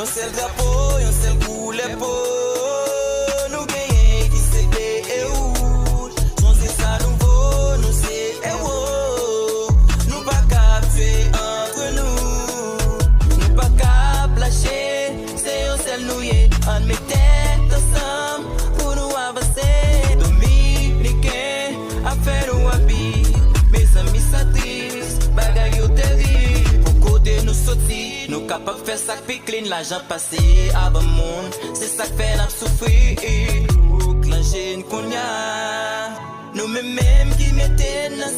Yon seul drapeau, yon seul couleur peau. Nous gagnons qui c'est blé et rouge. Son c'est ça nouveau, nous c'est héros. Nous pas capter entre nous. Nous pas cap lâcher, c'est yon seul nous y est. On met tête ensemble pour nous avancer. Dominicain, affaire nous habille. Mes amis s'attrissent, bagaille yo terrible. Pour côté nous sortir, nous capables faire ça puis clean l'argent passé avant monde. C'est ça que fait n'a souffrir. Nous clencher une cognac. Nous même qui mettez dans